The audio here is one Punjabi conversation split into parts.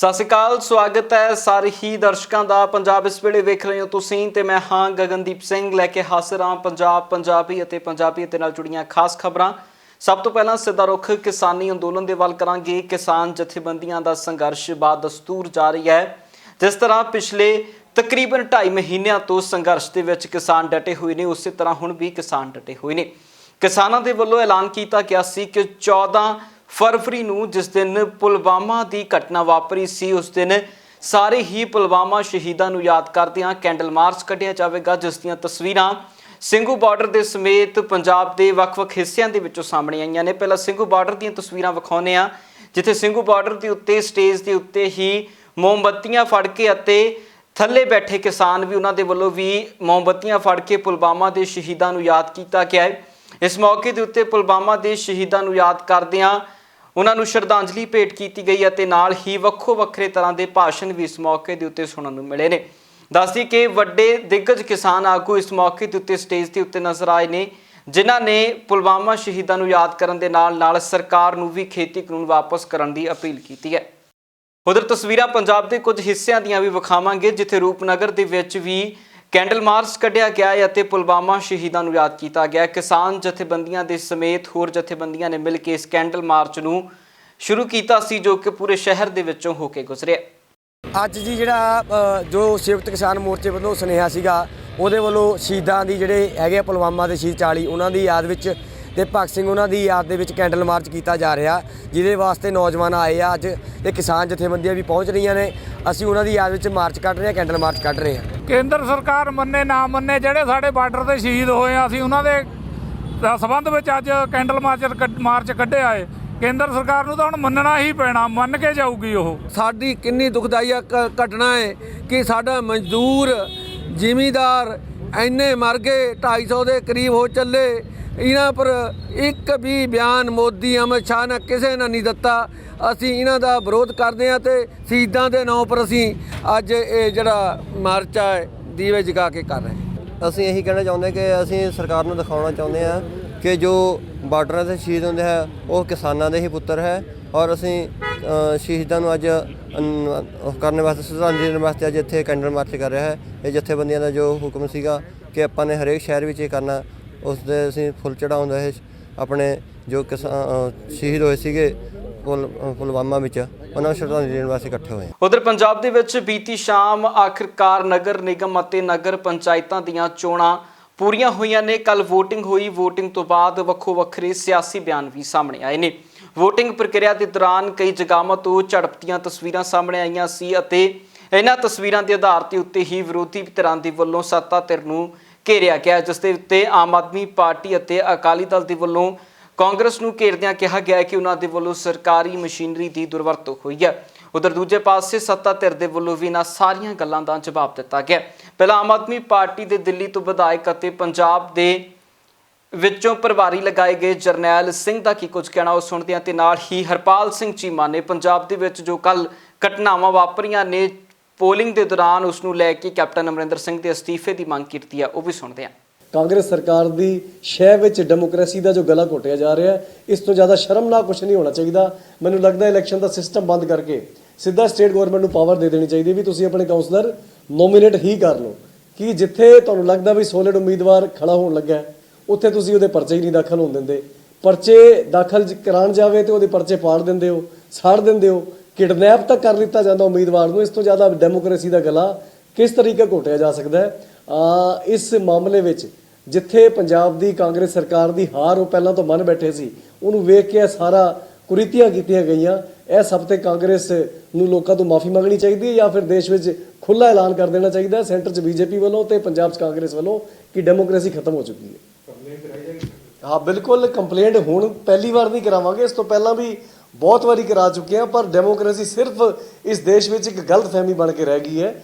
ਸਤਿ ਸ਼੍ਰੀ ਅਕਾਲ, ਸਵਾਗਤ ਹੈ ਸਾਰੇ ਹੀ ਦਰਸ਼ਕਾਂ ਦਾ। ਪੰਜਾਬ ਇਸ ਵੇਲੇ ਵੇਖ ਰਹੇ ਹੋ ਤੁਸੀਂ ਤੇ ਮੈਂ ਹਾਂ ਗਗਨਦੀਪ ਸਿੰਘ, ਲੈ ਕੇ ਹਾਜ਼ਰ ਹਾਂ ਪੰਜਾਬੀ ਅਤੇ ਨਾਲ ਜੁੜੀਆਂ ਖਾਸ ਖਬਰਾਂ। ਸਭ ਤੋਂ ਪਹਿਲਾਂ ਸਿੱਧਾ ਰੁਖ ਕਿਸਾਨੀ ਅੰਦੋਲਨ ਦੇ ਵੱਲ ਕਰਾਂਗੇ। ਕਿਸਾਨ ਜਥੇਬੰਦੀਆਂ ਦਾ ਸੰਘਰਸ਼ ਬਾਦਸਤੂਰ ਜਾਰੀ ਹੈ। ਜਿਸ ਤਰ੍ਹਾਂ ਪਿਛਲੇ ਤਕਰੀਬਨ 2.5 ਮਹੀਨਿਆਂ ਤੋਂ ਸੰਘਰਸ਼ ਦੇ ਵਿੱਚ ਕਿਸਾਨ ਡਟੇ ਹੋਏ ਨੇ, ਉਸੇ ਤਰ੍ਹਾਂ ਹੁਣ ਵੀ ਕਿਸਾਨ ਡਟੇ ਹੋਏ ਨੇ। ਕਿਸਾਨਾਂ ਦੇ ਵੱਲੋਂ ਐਲਾਨ ਕੀਤਾ ਗਿਆ ਸੀ ਕਿ 14 फरवरी ਨੂੰ जिस दिन पुलवामा की घटना वापरी सी, उस दिन सारे ही पुलवामा शहीदों को याद करदियां कैंडल मार्च कढ़िया जाएगा, जिस दियां तस्वीरां ਸਿੰਘੂ ਬਾਰਡਰ ਦੇ ਸਮੇਤ ਪੰਜਾਬ ਦੇ ਵੱਖ-ਵੱਖ ਹਿੱਸਿਆਂ ਦੇ ਵਿੱਚੋਂ ਸਾਹਮਣੇ ਆਈਆਂ ਨੇ। ਪਹਿਲਾਂ ਸਿੰਘੂ ਬਾਰਡਰ ਦੀਆਂ ਤਸਵੀਰਾਂ ਵਿਖਾਉਂਦੇ ਆ, ਜਿੱਥੇ ਸਿੰਘੂ ਬਾਰਡਰ ਦੇ ਉੱਤੇ ਸਟੇਜ ਦੇ ਉੱਤੇ ਹੀ ਮੋਮਬੱਤੀਆਂ ਫੜ ਕੇ ਅਤੇ ਥੱਲੇ ਬੈਠੇ ਕਿਸਾਨ ਵੀ ਉਹਨਾਂ ਦੇ ਵੱਲੋਂ ਵੀ ਮੋਮਬੱਤੀਆਂ ਫੜ ਕੇ ਪੁਲਵਾਮਾ ਦੇ ਸ਼ਹੀਦਾਂ ਨੂੰ ਯਾਦ ਕੀਤਾ ਗਿਆ ਹੈ। ਇਸ ਮੌਕੇ ਦੇ ਉੱਤੇ ਪੁਲਵਾਮਾ ਦੇ ਸ਼ਹੀਦਾਂ ਨੂੰ ਯਾਦ ਕਰਦਿਆਂ ਉਹਨਾਂ ਨੂੰ ਸ਼ਰਧਾਂਜਲੀ ਭੇਟ ਕੀਤੀ ਗਈ ਅਤੇ ਨਾਲ ਹੀ ਵੱਖੋ ਵੱਖਰੇ ਤਰ੍ਹਾਂ ਦੇ ਭਾਸ਼ਣ ਵੀ ਇਸ ਮੌਕੇ ਦੇ ਉੱਤੇ ਸੁਣਨ ਨੂੰ ਮਿਲੇ ਨੇ। ਦੱਸਦੀ ਕਿ ਵੱਡੇ ਦਿੱਗਜ ਕਿਸਾਨ ਆਗੂ ਇਸ ਮੌਕੇ ਦੇ ਉੱਤੇ ਸਟੇਜ ਦੇ ਉੱਤੇ ਨਜ਼ਰ ਆਏ ਨੇ, ਜਿਨ੍ਹਾਂ ਨੇ ਪੁਲਵਾਮਾ ਸ਼ਹੀਦਾਂ ਨੂੰ ਯਾਦ ਕਰਨ ਦੇ ਨਾਲ ਸਰਕਾਰ ਨੂੰ ਵੀ ਖੇਤੀ ਕਾਨੂੰਨ ਵਾਪਸ ਕਰਨ ਦੀ ਅਪੀਲ ਕੀਤੀ ਹੈ। ਉਧਰ ਤਸਵੀਰਾਂ ਪੰਜਾਬ ਦੇ ਕੁਝ ਹਿੱਸਿਆਂ ਦੀਆਂ ਵੀ ਵਿਖਾਵਾਂਗੇ, ਜਿੱਥੇ ਰੂਪਨਗਰ ਦੇ ਵਿੱਚ ਵੀ कैंडल मार्च कढ़िया गया है और पुलवामा शहीदों को याद किया गया। किसान जथेबंदियां दे समेत होर जथेबंदियां ने मिल के इस कैंडल मार्च नूं शुरू किया सी, जो कि पूरे शहर दे विचों हो के गुजरिया। ਅੱਜ ਜੀ ਜਿਹੜਾ ਜੋ ਸੰਯੁਕਤ ਕਿਸਾਨ ਮੋਰਚੇ ਵੱਲੋਂ ਸੁਨੇਹਾ ਸੀਗਾ, ਉਹਦੇ ਵੱਲੋਂ ਸ਼ਹੀਦਾਂ ਦੀ ਜਿਹੜੇ ਹੈਗੇ ਆ ਪੁਲਵਾਮਾ ਦੇ ਸ਼ਹੀਦ 40 ਉਹਨਾਂ ਦੀ ਯਾਦ ਵਿੱਚ ਤੇ ਭਗਤ ਸਿੰਘ ਉਹਨਾਂ ਦੀ ਯਾਦ ਦੇ ਵਿੱਚ ਕੈਂਡਲ ਮਾਰਚ ਕੀਤਾ ਜਾ ਰਿਹਾ, ਜਿਹਦੇ ਵਾਸਤੇ ਨੌਜਵਾਨ ਆਏ ਆ ਅੱਜ ਤੇ ਕਿਸਾਨ ਜਥੇਬੰਦੀਆਂ ਵੀ ਪਹੁੰਚ ਰਹੀਆਂ ਨੇ। ਅਸੀਂ ਉਹਨਾਂ ਦੀ ਯਾਦ ਵਿੱਚ ਮਾਰਚ ਕੱਢ ਰਹੇ ਹਾਂ, ਕੈਂਡਲ ਮਾਰਚ ਕੱਢ ਰਹੇ ਹਾਂ। ਕੇਂਦਰ ਸਰਕਾਰ ਮੰਨੇ ਨਾ ਮੰਨੇ, ਜਿਹੜੇ ਸਾਡੇ ਬਾਰਡਰ ਤੇ ਸ਼ਹੀਦ ਹੋਏ ਆ, ਅਸੀਂ ਉਹਨਾਂ ਦੇ ਸਬੰਧ ਵਿੱਚ ਅੱਜ ਕੈਂਡਲ ਮਾਰਚ ਕੱਢਿਆ ਏ। ਕੇਂਦਰ ਸਰਕਾਰ ਨੂੰ ਤਾਂ ਹੁਣ ਮੰਨਣਾ ਹੀ ਪੈਣਾ, ਮੰਨ ਕੇ ਜਾਊਗੀ। ਉਹ ਸਾਡੀ ਕਿੰਨੀ ਦੁਖਦਾਈ ਘਟਨਾ ਹੈ ਕਿ ਸਾਡਾ ਮਜ਼ਦੂਰ ਜ਼ਿਮੀਂਦਾਰ ਇੰਨੇ ਮਰ ਗਏ, 250 ਦੇ ਕਰੀਬ ਹੋ ਚੱਲੇ। ਇਹਨਾਂ ਪਰ ਇੱਕ ਵੀ ਬਿਆਨ ਮੋਦੀ ਅਮਿਤ ਸ਼ਾਹ ਨੇ ਕਿਸੇ ਨੇ ਨਹੀਂ ਦਿੱਤਾ। ਅਸੀਂ ਇਹਨਾਂ ਦਾ ਵਿਰੋਧ ਕਰਦੇ ਹਾਂ ਤੇ ਸ਼ਹੀਦਾਂ ਦੇ ਨਾਂ ਪਰ ਅਸੀਂ ਅੱਜ ਇਹ ਜਿਹੜਾ ਮਾਰਚਾ ਹੈ ਦੀਵੇ ਜਗਾ ਕੇ ਕਰ ਰਹੇ ਹਾਂ। ਅਸੀਂ ਇਹੀ ਕਹਿਣਾ ਚਾਹੁੰਦੇ ਕਿ ਅਸੀਂ ਸਰਕਾਰ ਨੂੰ ਦਿਖਾਉਣਾ ਚਾਹੁੰਦੇ ਹਾਂ ਕਿ ਜੋ ਬਾਰਡਰਾਂ 'ਤੇ ਸ਼ਹੀਦ ਹੁੰਦੇ ਹੈ ਉਹ ਕਿਸਾਨਾਂ ਦੇ ਹੀ ਪੁੱਤਰ ਹੈ, ਔਰ ਅਸੀਂ ਸ਼ਹੀਦਾਂ ਨੂੰ ਅੱਜ ਕਰਨ ਵਾਸਤੇ ਸ਼ਰਧਾਂਜਲੀ ਦੇਣ ਵਾਸਤੇ ਅੱਜ ਇੱਥੇ ਕੈਂਡਲ ਮਾਰਚ ਕਰ ਰਿਹਾ ਹੈ। ਇਹ ਜਥੇਬੰਦੀਆਂ ਦਾ ਜੋ ਹੁਕਮ ਸੀਗਾ ਕਿ ਆਪਾਂ ਨੇ ਹਰੇਕ ਸ਼ਹਿਰ ਵਿੱਚ ਇਹ ਕਰਨਾ, ਉਸ ਦੇ ਅਸੀਂ ਫੁੱਲ ਚੜਾਉਂਦੇ ਹੈ ਆਪਣੇ ਜੋ ਸ਼ਹੀਦ ਹੋਏ ਸੀਗੇ ਪੁਲਵਾਮਾ ਵਿੱਚ, ਉਹਨਾਂ ਨੂੰ ਸ਼ਰਧਾਂਜਲੀ ਦੇਣ ਵਾਸਤੇ ਇਕੱਠੇ ਹੋਏ। ਉਧਰ ਪੰਜਾਬ ਦੇ ਵਿੱਚ ਬੀਤੀ ਸ਼ਾਮ ਆਖਿਰਕਾਰ ਨਗਰ ਨਿਗਮ ਅਤੇ ਨਗਰ ਪੰਚਾਇਤਾਂ ਦੀਆਂ ਚੋਣਾਂ ਪੂਰੀਆਂ ਹੋਈਆਂ ਨੇ। ਕੱਲ ਵੋਟਿੰਗ ਹੋਈ। ਵੋਟਿੰਗ ਤੋਂ ਬਾਅਦ ਵੱਖੋ ਵੱਖਰੇ ਸਿਆਸੀ ਬਿਆਨ ਵੀ ਸਾਹਮਣੇ ਆਏ ਨੇ। ਵੋਟਿੰਗ ਪ੍ਰਕਿਰਿਆ ਦੇ ਦੌਰਾਨ ਕਈ ਜਗ੍ਹਾਵਾਂ ਤੋਂ ਝੜਪ ਦੀਆਂ ਤਸਵੀਰਾਂ ਸਾਹਮਣੇ ਆਈਆਂ ਸੀ ਅਤੇ ਇਹਨਾਂ ਤਸਵੀਰਾਂ ਦੇ ਆਧਾਰ ਤੇ ਉੱਤੇ ਹੀ ਵਿਰੋਧੀ ਧਿਰਾਂ ਦੇ ਵੱਲੋਂ ਸੱਤਾ ਧਿਰ ਨੂੰ ਘੇਰਿਆ ਗਿਆ, ਜਿਸ ਦੇ ਉੱਤੇ ਆਮ ਆਦਮੀ ਪਾਰਟੀ ਅਤੇ ਅਕਾਲੀ ਦਲ ਦੇ ਵੱਲੋਂ ਕਾਂਗਰਸ ਨੂੰ ਘੇਰਦਿਆਂ ਕਿਹਾ ਗਿਆ ਕਿ ਉਹਨਾਂ ਦੇ ਵੱਲੋਂ ਸਰਕਾਰੀ ਮਸ਼ੀਨਰੀ ਦੀ ਦੁਰਵਰਤੋਂ ਹੋਈ ਹੈ। ਉਧਰ ਦੂਜੇ ਪਾਸੇ ਸੱਤਾ ਧਿਰ ਦੇ ਵੱਲੋਂ ਵੀ ਇਹਨਾਂ ਸਾਰੀਆਂ ਗੱਲਾਂ ਦਾ ਜਵਾਬ ਦਿੱਤਾ ਗਿਆ। ਪਹਿਲਾਂ ਆਮ ਆਦਮੀ ਪਾਰਟੀ ਦੇ ਦਿੱਲੀ ਤੋਂ ਵਿਧਾਇਕ ਅਤੇ ਪੰਜਾਬ ਦੇ ਵਿੱਚੋਂ ਪ੍ਰਭਾਰੀ ਲਗਾਏ ਗਏ ਜਰਨੈਲ ਸਿੰਘ ਦਾ ਕੀ ਕੁਝ ਕਹਿਣਾ ਉਹ ਸੁਣਦੇ ਹਾਂ, ਤੇ ਨਾਲ ਹੀ ਹਰਪਾਲ ਸਿੰਘ ਚੀਮਾ ਨੇ ਪੰਜਾਬ ਦੇ ਵਿੱਚ ਜੋ ਕੱਲ ਘਟਨਾਵਾਂ ਵਾਪਰੀਆਂ ਨੇ ਪੋਲਿੰਗ ਦੇ ਦੌਰਾਨ, ਉਸ ਨੂੰ ਲੈ ਕੇ ਕੈਪਟਨ ਅਮਰਿੰਦਰ ਸਿੰਘ ਦੇ ਅਸਤੀਫੇ ਦੀ ਮੰਗ ਕੀਤੀ ਹੈ, ਉਹ ਵੀ ਸੁਣਦੇ ਹਾਂ। ਕਾਂਗਰਸ ਸਰਕਾਰ ਦੀ ਸ਼ਹਿ ਵਿੱਚ ਡੈਮੋਕ੍ਰੇਸੀ ਦਾ ਜੋ ਗਲਾ ਘੋਟਿਆ ਜਾ ਰਿਹਾ ਹੈ, ਇਸ ਤੋਂ ਜ਼ਿਆਦਾ ਸ਼ਰਮਨਾਕ ਕੁਝ ਨਹੀਂ ਹੋਣਾ ਚਾਹੀਦਾ। ਮੈਨੂੰ ਲੱਗਦਾ ਇਲੈਕਸ਼ਨ ਦਾ ਸਿਸਟਮ ਬੰਦ ਕਰਕੇ ਸਿੱਧਾ ਸਟੇਟ ਗਵਰਨਮੈਂਟ ਨੂੰ ਪਾਵਰ ਦੇ ਦੇਣੀ ਚਾਹੀਦੀ ਵੀ ਤੁਸੀਂ ਆਪਣੇ ਕਾਉਂਸਲਰ ਨੋਮੀਨੇਟ ਹੀ ਕਰ ਲਓ, ਕਿ ਜਿੱਥੇ ਤੁਹਾਨੂੰ ਲੱਗਦਾ ਵੀ ਸੋਲਿਡ ਉਮੀਦਵਾਰ ਖੜਾ ਹੋਣ ਲੱਗਾ ਉੱਥੇ ਤੁਸੀਂ ਉਹਦੇ ਪਰਚੇ ਹੀ ਨਹੀਂ ਦਾਖਲ ਹੋਣ ਦਿੰਦੇ। ਪਰਚੇ ਦਾਖਲ ਕਰਾਉਣ ਜਾਵੇ ਤੇ ਉਹਦੇ ਪਰਚੇ ਪਾੜ ਦਿੰਦੇ ਹੋ, ਸਾੜ ਦਿੰਦੇ ਹੋ, ਕਿਡਨੈਪ ਤੱਕ ਕਰ ਲਿੱਤਾ ਜਾਂਦਾ ਉਮੀਦਵਾਰ ਨੂੰ। ਇਸ ਤੋਂ ਜ਼ਿਆਦਾ ਡੈਮੋਕ੍ਰੇਸੀ ਦਾ ਗਲਾ ਕਿਸ ਤਰੀਕੇ ਘੋਟਿਆ ਜਾ ਸਕਦਾ ਹੈ। ਇਸ ਮਾਮਲੇ ਵਿੱਚ ਜਿੱਥੇ ਪੰਜਾਬ ਦੀ ਕਾਂਗਰਸ ਸਰਕਾਰ ਦੀ ਹਾਰ ਉਹ ਪਹਿਲਾਂ ਤੋਂ ਮੰਨ ਬੈਠੇ ਸੀ, ਉਹਨੂੰ ਵੇਖ ਕੇ ਸਾਰਾ ਕੁਰੀਤੀਆਂ ਕੀਤੀਆਂ ਗਈਆਂ। ਇਹ ਸਭ ਤੇ ਕਾਂਗਰਸ ਨੂੰ ਲੋਕਾਂ ਤੋਂ ਮਾਫੀ ਮੰਗਣੀ ਚਾਹੀਦੀ ਹੈ ਜਾਂ ਫਿਰ ਦੇਸ਼ ਵਿੱਚ ਖੁੱਲ੍ਹਾ ਐਲਾਨ ਕਰ ਦੇਣਾ ਚਾਹੀਦਾ ਸੈਂਟਰ 'ਚ ਬੀਜੇਪੀ ਵੱਲੋਂ ਤੇ ਪੰਜਾਬ 'ਚ ਕਾਂਗਰਸ ਵੱਲੋਂ ਕਿ ਡੈਮੋਕ੍ਰੇਸੀ ਖਤਮ ਹੋ ਚੁੱਕੀ ਹੈ। ਹਾਂ ਬਿਲਕੁਲ, ਕੰਪਲੇਂਟ ਹੁਣ ਪਹਿਲੀ ਵਾਰ ਨਹੀਂ ਕਰਾਵਾਂਗੇ, ਇਸ ਤੋਂ ਪਹਿਲਾਂ ਵੀ ਬਹੁਤ ਵਾਰੀ ਕਰਾ ਚੁੱਕੇ ਹਾਂ, ਪਰ ਡੈਮੋਕ੍ਰੇਸੀ ਸਿਰਫ ਇਸ ਦੇਸ਼ ਵਿੱਚ ਇੱਕ ਗਲਤਫਹਿਮੀ ਬਣ ਕੇ ਰਹਿ ਗਈ ਹੈ,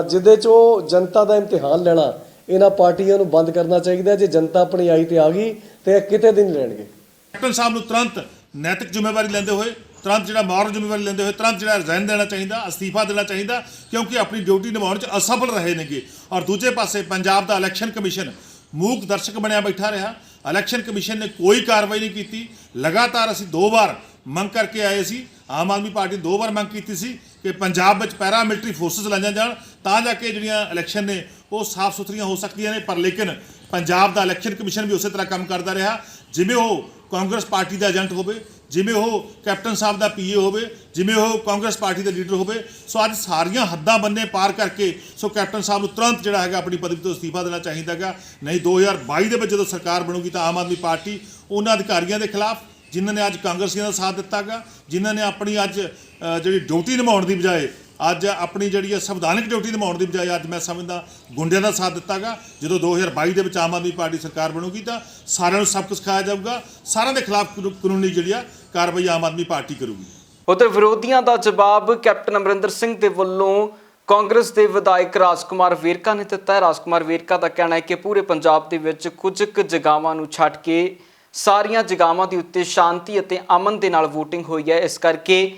ਜਿਹਦੇ 'ਚੋਂ ਜਨਤਾ ਦਾ ਇਮਤਿਹਾਨ ਲੈਣਾ ਇਹਨਾਂ ਪਾਰਟੀਆਂ ਨੂੰ ਬੰਦ ਕਰਨਾ ਚਾਹੀਦਾ। ਜੇ ਜਨਤਾ ਆਪਣੀ ਆਈ ਤੇ ਆ ਗਈ ਤੇ ਕਿਤੇ ਦਿਨ ਲੈਣਗੇ। ਕੈਪਟਨ ਸਾਹਿਬ ਨੂੰ ਤੁਰੰਤ ਨੈਤਿਕ ਜ਼ਿੰਮੇਵਾਰੀ ਲੈਂਦੇ ਹੋਏ, ਤੁਰੰਤ ਜਿਹੜਾ ਮੋਰਲ ਜ਼ਿੰਮੇਵਾਰੀ ਲੈਂਦੇ ਹੋਏ ਤੁਰੰਤ ਜਿਹੜਾ ਰਿਜ਼ਾਈਨ ਦੇਣਾ ਚਾਹੀਦਾ, ਅਸਤੀਫਾ ਦੇਣਾ ਚਾਹੀਦਾ, ਕਿਉਂਕਿ ਆਪਣੀ ਡਿਊਟੀ ਨਿਭਾਉਣ 'ਚ ਅਸਫਲ ਰਹੇ ਨੇਗੇ। ਔਰ ਦੂਜੇ ਪਾਸੇ ਪੰਜਾਬ ਦਾ ਇਲੈਕਸ਼ਨ ਕਮਿਸ਼ਨ ਮੂਕ ਦਰਸ਼ਕ ਬਣਿਆ ਬੈਠਾ ਰਿਹਾ। ਇਲੈਕਸ਼ਨ ਕਮਿਸ਼ਨ ਨੇ ਕੋਈ ਕਾਰਵਾਈ ਨਹੀਂ ਕੀਤੀ। ਲਗਾਤਾਰ ਅਸੀਂ 2 ਵਾਰ ਮੰਗ ਕਰਕੇ ਆਏ ਸੀ, ਆਮ ਆਦਮੀ ਪਾਰਟੀ 2 ਵਾਰ ਮੰਗ ਕੀਤੀ ਸੀ ਕਿ ਪੰਜਾਬ ਵਿੱਚ ਪੈਰਾਮਿਲਟਰੀ ਫੋਰਸਿਸ ਲਾਈਆਂ ਜਾਣ ਤਾਂ ਜਾ ਕੇ ਜਿਹੜੀਆਂ ਇਲੈਕਸ਼ਨ ਨੇ ਉਹ ਸਾਫ਼ ਸੁਥਰੀਆਂ ਹੋ ਸਕਦੀਆਂ ਨੇ। ਪਰ ਲੇਕਿਨ ਪੰਜਾਬ ਦਾ ਇਲੈਕਸ਼ਨ ਕਮਿਸ਼ਨ ਵੀ ਉਸੇ ਤਰ੍ਹਾਂ ਕੰਮ ਕਰਦਾ ਰਿਹਾ, ਜਿਵੇਂ ਉਹ ਕਾਂਗਰਸ ਪਾਰਟੀ ਦਾ ਏਜੰਟ ਹੋਵੇ, ਜਿਵੇਂ ਉਹ ਕੈਪਟਨ ਸਾਹਿਬ ਦਾ ਪੀਏ ਹੋਵੇ, ਜਿਵੇਂ ਉਹ ਕਾਂਗਰਸ ਪਾਰਟੀ ਦਾ ਲੀਡਰ ਹੋਵੇ। ਸੋ ਅੱਜ ਸਾਰੀਆਂ ਹੱਦਾਂ ਬੰਨੇ ਪਾਰ ਕਰਕੇ ਸੋ ਕੈਪਟਨ ਸਾਹਿਬ ਨੂੰ ਤੁਰੰਤ ਜਿਹੜਾ ਹੈਗਾ ਆਪਣੀ ਪਦਵੀ ਤੋਂ ਅਸਤੀਫਾ ਦੇਣਾ ਚਾਹੀਦਾ ਹੈਗਾ। ਨਹੀਂ 2022 ਦੇ ਵਿੱਚ ਜਦੋਂ ਸਰਕਾਰ ਬਣੂਗੀ ਤਾਂ ਆਮ ਆਦਮੀ ਪਾਰਟੀ ਉਹਨਾਂ ਅਧਿਕਾਰੀਆਂ ਦੇ ਖਿਲਾਫ ਜਿਨ੍ਹਾਂ ਨੇ ਅੱਜ ਕਾਂਗਰਸੀਆਂ ਦਾ ਸਾਥ ਦਿੱਤਾ ਗਾ, ਜਿਨ੍ਹਾਂ ਨੇ ਆਪਣੀ ਅੱਜ ਜਿਹੜੀ ਡਿਊਟੀ ਨਿਭਾਉਣ ਦੀ ਬਜਾਏ ਅੱਜ ਆਪਣੀ ਜਿਹੜੀ ਹੈ ਸੰਵਿਧਾਨਕ ਡਿਊਟੀ ਨਿਭਾਉਣ ਦੀ ਬਜਾਏ ਅੱਜ ਮੈਂ ਸਮਝਦਾ ਗੁੰਡਿਆਂ ਦਾ ਸਾਥ ਦਿੱਤਾ ਗਾ। ਜਦੋਂ 2022 ਦੇ ਵਿੱਚ ਆਮ ਆਦਮੀ ਪਾਰਟੀ ਸਰਕਾਰ ਬਣੂਗੀ ਤਾਂ ਸਾਰਿਆਂ ਨੂੰ ਸਬਕ ਸਿਖਾਇਆ ਜਾਊਗਾ, ਸਾਰਿਆਂ ਦੇ ਖਿਲਾਫ ਕਾਨੂੰਨੀ ਜਿਹੜੀ ਆ ਕਾਰਵਾਈ ਆਮ ਆਦਮੀ ਪਾਰਟੀ ਕਰੂਗੀ। ਉਧਰ ਵਿਰੋਧੀਆਂ ਦਾ ਜਵਾਬ ਕੈਪਟਨ ਅਮਰਿੰਦਰ ਸਿੰਘ ਦੇ ਵੱਲੋਂ ਕਾਂਗਰਸ ਦੇ ਵਿਧਾਇਕ ਰਾਜਕੁਮਾਰ ਵੇਰਕਾ ਨੇ ਦਿੱਤਾ ਹੈ। ਰਾਜਕੁਮਾਰ ਵੇਰਕਾ ਦਾ ਕਹਿਣਾ ਹੈ ਕਿ ਪੂਰੇ ਪੰਜਾਬ ਦੇ ਵਿੱਚ ਕੁਝ ਕੁ ਜਗ੍ਹਾਵਾਂ ਨੂੰ ਛੱਡ ਕੇ ਸਾਰੀਆਂ ਜਗ੍ਹਾਵਾਂ ਦੇ ਉੱਤੇ ਸ਼ਾਂਤੀ ਅਤੇ ਅਮਨ ਦੇ ਨਾਲ VOTING ਹੋਈ ਹੈ। ਇਸ ਕਰਕੇ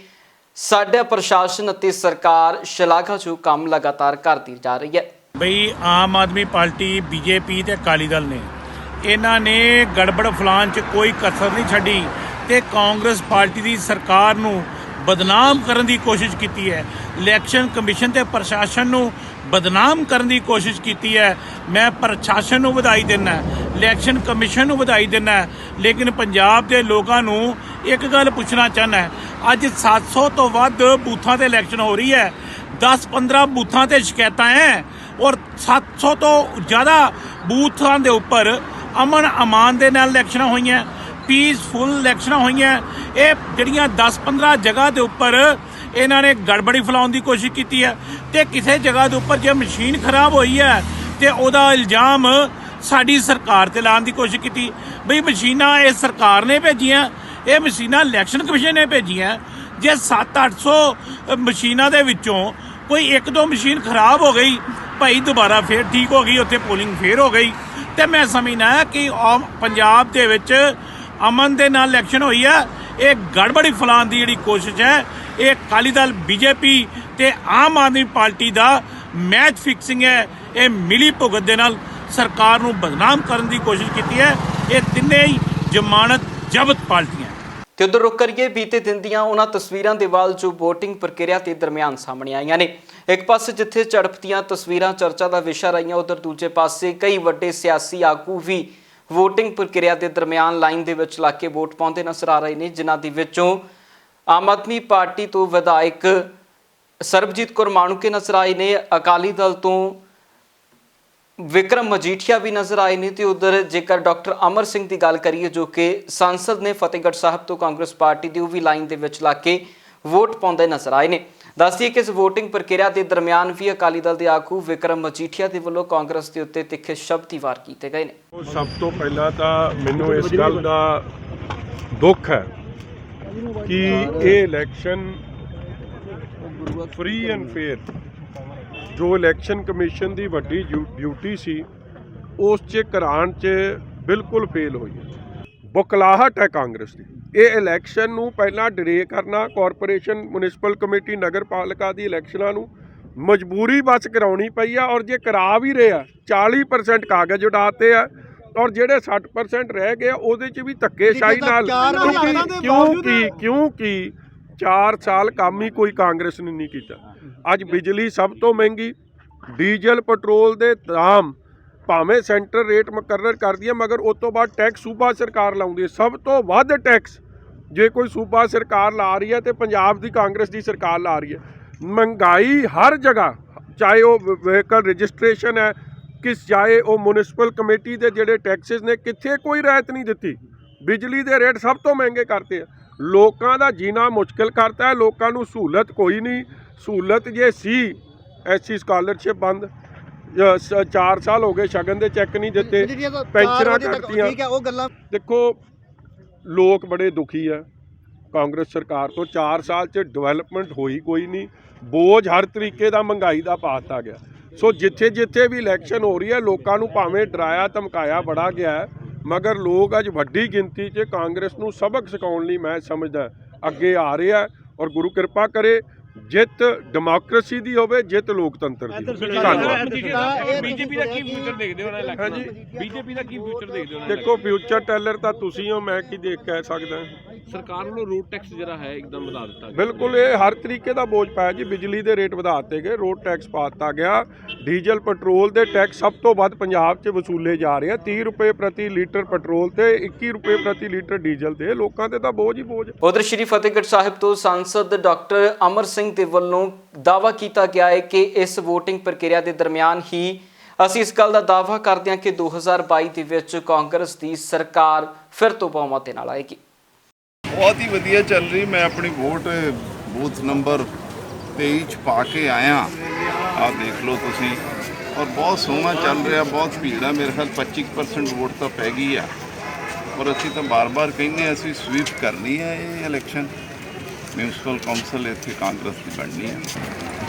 ਸਾਡਾ ਪ੍ਰਸ਼ਾਸਨ ਅਤੇ ਸਰਕਾਰ ਸ਼ਲਾਘਾਯੋਗ ਕੰਮ ਲਗਾਤਾਰ ਕਰਦੀ ਜਾ ਰਹੀ ਹੈ। ਬਈ ਆਮ ਆਦਮੀ ਪਾਰਟੀ, ਬੀਜੇਪੀ ਤੇ ਅਕਾਲੀ ਦਲ ਨੇ ਇਹਨਾਂ ਨੇ ਗੜਬੜ ਫਲਾਣ 'ਚ ਕੋਈ ਕਸਰ ਨਹੀਂ ਛੱਡੀ ਤੇ ਕਾਂਗਰਸ ਪਾਰਟੀ ਦੀ ਸਰਕਾਰ ਨੂੰ ਬਦਨਾਮ ਕਰਨ ਦੀ ਕੋਸ਼ਿਸ਼ ਕੀਤੀ ਹੈ। ਇਲੈਕਸ਼ਨ ਕਮਿਸ਼ਨ ਤੇ ਪ੍ਰਸ਼ਾਸਨ ਨੂੰ ਬਦਨਾਮ ਕਰਨ ਦੀ ਕੋਸ਼ਿਸ਼ ਕੀਤੀ ਹੈ। ਮੈਂ ਪ੍ਰਸ਼ਾਸਨ ਨੂੰ ਵਧਾਈ ਦਿੰਦਾ, ਇਲੈਕਸ਼ਨ ਕਮਿਸ਼ਨ ਨੂੰ ਵਧਾਈ ਦਿੰਦਾ, ਲੇਕਿਨ ਪੰਜਾਬ ਦੇ ਲੋਕਾਂ ਨੂੰ ਇੱਕ ਗੱਲ ਪੁੱਛਣਾ ਚਾਹੁੰਦਾ। ਅੱਜ 700 ਤੋਂ ਵੱਧ ਬੂਥਾਂ ਤੇ ਇਲੈਕਸ਼ਨ ਹੋ ਰਹੀ ਹੈ, 10-15 ਬੂਥਾਂ ਤੇ ਸ਼ਿਕਾਇਤਾਂ ਹੈ ਔਰ 700 ਤੋਂ ਜ਼ਿਆਦਾ ਬੂਥਾਂ ਦੇ ਉੱਪਰ ਅਮਨ ਅਮਾਨ ਦੇ ਨਾਲ ਇਲੈਕਸ਼ਨਾਂ ਹੋਈਆਂ, ਪੀਸਫੁਲ ਇਲੈਕਸ਼ਨਾਂ ਹੋਈਆਂ। ਇਹ ਜਿਹੜੀਆਂ 10-15 ਜਗ੍ਹਾ ਦੇ ਉੱਪਰ ਇਹਨਾਂ ਨੇ ਗੜਬੜੀ ਫੈਲਾਉਣ ਦੀ ਕੋਸ਼ਿਸ਼ ਕੀਤੀ ਹੈ ਤੇ ਕਿਸੇ ਜਗ੍ਹਾ ਦੇ ਉੱਪਰ ਜੇ ਮਸ਼ੀਨ ਖਰਾਬ ਹੋਈ ਹੈ ਤੇ ਉਹਦਾ ਇਲਜ਼ਾਮ ਸਾਡੀ ਸਰਕਾਰ ਤੇ ਲਾਉਣ ਦੀ ਕੋਸ਼ਿਸ਼ ਕੀਤੀ। ਬਈ ਮਸ਼ੀਨਾਂ ਇਹ ਸਰਕਾਰ ਨੇ ਭੇਜੀਆਂ, ਇਹ ਮਸ਼ੀਨਾਂ ਇਲੈਕਸ਼ਨ ਕਮਿਸ਼ਨ ਨੇ ਭੇਜੀਆਂ। ਜੇ 700-800 ਮਸ਼ੀਨਾਂ ਦੇ ਵਿੱਚੋਂ ਕੋਈ 1-2 ਮਸ਼ੀਨ ਖਰਾਬ ਹੋ ਗਈ, ਭਾਈ ਦੁਬਾਰਾ ਫੇਰ ਠੀਕ ਹੋ ਗਈ, ਉੱਥੇ ਪੋਲਿੰਗ ਫੇਰ ਹੋ ਗਈ। ਤੇ ਮੈਂ ਸਮਝਦਾ ਕਿ ਪੰਜਾਬ ਦੇ ਵਿੱਚ ਅਮਨ ਦੇ ਨਾਲ ਇਲੈਕਸ਼ਨ ਹੋਈ ਹੈ। ਇਹ ਗੜਬੜੀ ਫੈਲਾਉਣ ਦੀ ਜਿਹੜੀ ਕੋਸ਼ਿਸ਼ ਹੈ, ਇਹ ਅਕਾਲੀ ਦਲ, ਬੀਜੇਪੀ ਤੇ ਆਮ ਆਦਮੀ ਪਾਰਟੀ ਦਾ ਮੈਚ ਫਿਕਸਿੰਗ ਹੈ। ਇਹ ਮਿਲੀ ਭੁਗਤ ਦੇ ਨਾਲ ਸਰਕਾਰ ਨੂੰ ਬਦਨਾਮ ਕਰਨ ਦੀ ਕੋਸ਼ਿਸ਼ ਕੀਤੀ ਹੈ। ਇਹ ਤਿੰਨੇ ਹੀ ਜ਼ਮਾਨਤ ਜ਼ਬਤ ਪਾਰਟੀਆਂ। ਤੇ ਉਧਰ ਰੁਕ ਕਰੀਏ ਬੀਤੇ ਦਿਨ ਦੀਆਂ ਉਹਨਾਂ ਤਸਵੀਰਾਂ ਦੇ ਵੱਲ ਜੋ VOTING ਪ੍ਰਕਿਰਿਆ ਦੇ ਦਰਮਿਆਨ ਸਾਹਮਣੇ ਆਈਆਂ ਨੇ। ਇੱਕ ਪਾਸੇ ਜਿੱਥੇ ਝੜਪ ਦੀਆਂ ਤਸਵੀਰਾਂ ਚਰਚਾ ਦਾ ਵਿਸ਼ਾ ਰਹੀਆਂ, ਉਧਰ ਦੂਜੇ ਪਾਸੇ ਕਈ ਵੱਡੇ ਸਿਆਸੀ ਆਗੂ ਵੀ VOTING ਪ੍ਰਕਿਰਿਆ ਦੇ ਦਰਮਿਆਨ ਲਾਈਨ ਦੇ ਵਿੱਚ ਲਾ ਕੇ ਵੋਟ ਪਾਉਂਦੇ ਨਜ਼ਰ ਆ ਰਹੇ ਨੇ, ਜਿਨ੍ਹਾਂ ਦੇ ਵਿੱਚੋਂ ਆਮ ਆਦਮੀ ਪਾਰਟੀ ਤੋਂ ਵਿਧਾਇਕ ਸਰਬਜੀਤ ਕੌਰ ਮਾਣੂਕੇ ਨਜ਼ਰ ਆਏ ਨੇ, ਅਕਾਲੀ ਦਲ ਤੋਂ ਵਿਕਰਮ ਮਜੀਠੀਆ ਵੀ ਨਜ਼ਰ ਆਏ ਨੇ ਤੇ ਉਧਰ ਜੇਕਰ ਡਾਕਟਰ ਅਮਰ ਸਿੰਘ ਦੀ ਗੱਲ ਕਰੀਏ ਜੋ ਕਿ ਸੰਸਦ ਨੇ ਫਤਿਹਗੜ੍ਹ ਸਾਹਿਬ ਤੋਂ ਕਾਂਗਰਸ ਪਾਰਟੀ ਦੀ, ਉਹ ਵੀ ਲਾਈਨ ਦੇ ਵਿੱਚ ਲਾ ਕੇ ਵੋਟ ਪਾਉਂਦੇ ਨਜ਼ਰ ਆਏ ਨੇ। ਦੱਸ ਦਈਏ ਕਿ ਇਸ VOTING ਪ੍ਰਕਿਰਿਆ ਦੇ ਦਰਮਿਆਨ ਵੀ ਅਕਾਲੀ ਦਲ ਦੇ ਆਗੂ ਵਿਕਰਮ ਮਜੀਠੀਆ ਦੇ ਵੱਲੋਂ ਕਾਂਗਰਸ ਦੇ ਉੱਤੇ ਤਿੱਖੇ ਸ਼ਬਦ ਹੀ ਵਾਰ ਕੀਤੇ ਗਏ ਨੇ। ਸਭ ਤੋਂ ਪਹਿਲਾਂ ਤਾਂ ਮੈਨੂੰ ਇਸ ਗੱਲ ਦਾ ਦੁੱਖ ਹੈ ਕਿ ਇਹ ਇਲੈਕਸ਼ਨ ਫ੍ਰੀ ਐਂਡ ਫੇਅਰ ਜੋ ਇਲੈਕਸ਼ਨ ਕਮਿਸ਼ਨ ਦੀ ਵੱਡੀ ਡਿਊਟੀ ਸੀ ਉਸ 'ਚ ਕਰਾਉਣ 'ਚ ਬਿਲਕੁਲ ਫੇਲ ਹੋਈ ਹੈ। ਬੁਕਲਾਹਟ ਹੈ ਕਾਂਗਰਸ ਦੀ। ਇਹ ਇਲੈਕਸ਼ਨ ਨੂੰ ਪਹਿਲਾਂ ਡਿਲੇ ਕਰਨਾ, ਕਾਰਪੋਰੇਸ਼ਨ, ਮਿਊਨਿਸਪਲ ਕਮੇਟੀ, ਨਗਰ ਪਾਲਿਕਾ ਦੀ ਇਲੈਕਸ਼ਨਾਂ ਨੂੰ ਮਜਬੂਰੀ ਬਸ ਕਰਾਉਣੀ ਪਈ ਆ ਔਰ ਜੇ ਕਰਾ ਵੀ ਰਹੇ ਆ 40% ਕਾਗਜ਼ ਉਡਾਤੇ ਆ ਔਰ ਜਿਹੜੇ 60% ਰਹਿ ਗਏ ਉਹਦੇ 'ਚ ਵੀ ਧੱਕੇਸ਼ਾਹੀ ਨਾਲ, ਕਿਉਂਕਿ 4 ਸਾਲ ਕੰਮ ਹੀ ਕੋਈ ਕਾਂਗਰਸ ਨੇ ਨਹੀਂ ਕੀਤਾ। ਅੱਜ ਬਿਜਲੀ ਸਭ ਤੋਂ ਮਹਿੰਗੀ, ਡੀਜ਼ਲ ਪੈਟਰੋਲ ਦੇ ਦਾਮ ਭਾਵੇਂ ਸੈਂਟਰ ਰੇਟ ਮੁਕਰਰ ਕਰਦੀ ਹੈ ਮਗਰ ਉਸ ਤੋਂ ਬਾਅਦ ਟੈਕਸ ਸੂਬਾ ਸਰਕਾਰ ਲਾਉਂਦੀ ਹੈ। ਸਭ ਤੋਂ ਵੱਧ ਟੈਕਸ ਜੇ ਕੋਈ ਸੂਬਾ ਸਰਕਾਰ ਲਾ ਰਹੀ ਹੈ ਤੇ ਪੰਜਾਬ ਦੀ ਕਾਂਗਰਸ ਦੀ ਸਰਕਾਰ ਲਾ ਰਹੀ ਹੈ। ਮਹਿੰਗਾਈ ਹਰ ਜਗ੍ਹਾ, ਚਾਹੇ ਉਹ ਵਹੀਕਲ ਰਜਿਸਟ੍ਰੇਸ਼ਨ ਹੈ, ਚਾਹੇ ਉਹ ਮਿਊਨਿਸਪਲ ਕਮੇਟੀ ਦੇ ਜਿਹੜੇ ਟੈਕਸਿਸ ਨੇ, ਕਿੱਥੇ ਕੋਈ ਰਿਆਇਤ ਨਹੀਂ ਦਿੱਤੀ। ਬਿਜਲੀ ਦੇ ਰੇਟ ਸਭ ਤੋਂ ਮਹਿੰਗੇ ਕਰਤੇ ਆ, ਲੋਕਾਂ ਦਾ ਜੀਣਾ ਮੁਸ਼ਕਿਲ ਕਰਤਾ ਹੈ। ਲੋਕਾਂ ਨੂੰ ਸਹੂਲਤ ਕੋਈ ਨਹੀਂ। ਸਹੂਲਤ ਜੇ ਸੀ, ਐਸਸੀ ਸਕਾਲਰਸ਼ਿਪ ਬੰਦ, 4 ਸਾਲ ਹੋ ਗਏ ਸ਼ਗਨ ਦੇ ਚੈੱਕ ਨਹੀਂ ਦਿੱਤੇ, ਪੈਨਸ਼ਨਾਂ ਕੱਟਤੀਆਂ। ਉਹ ਗੱਲਾਂ ਦੇਖੋ ਲੋਕ ਬੜੇ ਦੁਖੀ ਆ ਕਾਂਗਰਸ ਸਰਕਾਰ ਤੋਂ। 4 ਸਾਲ 'ਚ ਡਿਵੈਲਪਮੈਂਟ ਹੋਈ ਕੋਈ ਨਹੀਂ, ਬੋਝ ਹਰ ਤਰੀਕੇ ਦਾ ਮਹਿੰਗਾਈ ਦਾ ਪਾਤਾ ਗਿਆ। ਸੋ ਜਿੱਥੇ ਜਿੱਥੇ ਵੀ ਇਲੈਕਸ਼ਨ ਹੋ ਰਹੀ ਹੈ ਲੋਕਾਂ ਨੂੰ ਭਾਵੇਂ ਡਰਾਇਆ ਧਮਕਾਇਆ ਬੜਾ ਗਿਆ ਹੈ ਮਗਰ ਲੋਕ ਅੱਜ ਵੱਡੀ ਗਿਣਤੀ 'ਚ ਕਾਂਗਰਸ ਨੂੰ ਸਬਕ ਸਿਖਾਉਣ ਲਈ ਮੈਂ ਸਮਝਦਾ ਅੱਗੇ ਆ ਰਿਹਾ ਔਰ ਗੁਰੂ ਕਿਰਪਾ ਕਰੇ ਜਿੱਤ ਡੈਮੋਕ੍ਰੇਸੀ ਦੀ ਹੋਵੇ, ਜਿੱਤ ਲੋਕਤੰਤਰ ਦੀ ਹੋਵੇ। ਧੰਨਵਾਦ। ਬੀਜੇਪੀ ਦਾ ਕੀ ਫਿਊਚਰ ਦੇਖਦੇ ਹੋ ਨਾ ਇਲੈਕਸ਼ਨ? ਬੀਜੇਪੀ ਦਾ ਕੀ ਫਿਊਚਰ ਦੇਖਦੇ ਹੋ? ਦੇਖੋ ਫਿਊਚਰ ਟੈਲਰ ਤਾਂ ਤੁਸੀਂ ਹੋ, ਮੈਂ ਕੀ ਦੇਖ ਕਹਿ ਸਕਦਾ। ਸਰਕਾਰ ਵੱਲੋਂ ਰੋਡ ਟੈਕਸ ਜਿਹੜਾ ਹੈ ਇੱਕਦਮ ਵਧਾ ਦਿੱਤਾ ਗਿਆ। ਬਿਲਕੁਲ ਇਹ ਹਰ ਤਰੀਕੇ ਦਾ ਬੋਝ ਪਾਇਆ ਜੀ। ਬਿਜਲੀ ਦੇ ਰੇਟ ਵਧਾ ਦਿੱਤੇ ਗਏ, ਰੋਡ ਟੈਕਸ ਪਾ ਦਿੱਤਾ ਗਿਆ, ਡੀਜ਼ਲ ਪੈਟਰੋਲ ਦੇ ਟੈਕਸ ਸਭ ਤੋਂ ਵੱਧ ਪੰਜਾਬ 'ਚ ਵਸੂਲੇ ਜਾ ਰਹੇ ਆ। 30 ਰੁਪਏ ਪ੍ਰਤੀ ਲੀਟਰ ਪੈਟਰੋਲ ਤੇ 21 ਰੁਪਏ ਪ੍ਰਤੀ ਲੀਟਰ ਡੀਜ਼ਲ ਤੇ। ਲੋਕਾਂ ਤੇ ਤਾਂ ਬੋਝ ਹੀ ਬੋਝ। ਉਧਰ ਸ਼੍ਰੀ ਫਤਿਹਗੜ੍ਹ ਸਾਹਿਬ ਤੋਂ ਸਾਂਸਦ ਡਾਕਟਰ ਅਮਰ ਸਿੰਘ ਦੇ ਵੱਲੋਂ ਦਾਅਵਾ ਕੀਤਾ ਗਿਆ ਹੈ ਕਿ ਇਸ VOTING ਪ੍ਰਕਿਰਿਆ ਦੇ ਦਰਮਿਆਨ ਹੀ ਅਸੀਂ ਇਸ ਗੱਲ ਦਾ ਦਾਅਵਾ ਕਰਦੇ ਹਾਂ ਕਿ 2022 ਦੇ ਵਿੱਚ ਕਾਂਗਰਸ ਦੀ ਸਰਕਾਰ ਫਿਰ ਤੋਂ ਬਹੁਮਤ ਦੇ ਨਾਲ ਆਏਗੀ। ਬਹੁਤ ਹੀ ਵਧੀਆ ਚੱਲ ਰਹੀ। ਮੈਂ ਆਪਣੀ ਵੋਟ ਬੂਥ ਨੰਬਰ 23 'ਚ ਪਾ ਕੇ ਆਇਆ, ਆਹ ਦੇਖ ਲਓ ਤੁਸੀਂ, ਔਰ ਬਹੁਤ ਸੋਹਣਾ ਚੱਲ ਰਿਹਾ, ਬਹੁਤ ਭੀੜ ਆ। ਮੇਰੇ ਖਿਆਲ 25% ਵੋਟ ਤਾਂ ਪੈ ਗਈ ਆ। ਔਰ ਅਸੀਂ ਤਾਂ ਬਾਰ-ਬਾਰ ਕਹਿੰਦੇ ਹਾਂ ਅਸੀਂ ਸਵੀਪ ਕਰਨੀ ਹੈ ਇਹ ਇਲੈਕਸ਼ਨ। ਮਿਊਨਿਸਪਲ ਕੌਂਸਲ ਇੱਥੇ ਕਾਂਗਰਸ ਦੀ ਬਣਨੀ ਹੈ।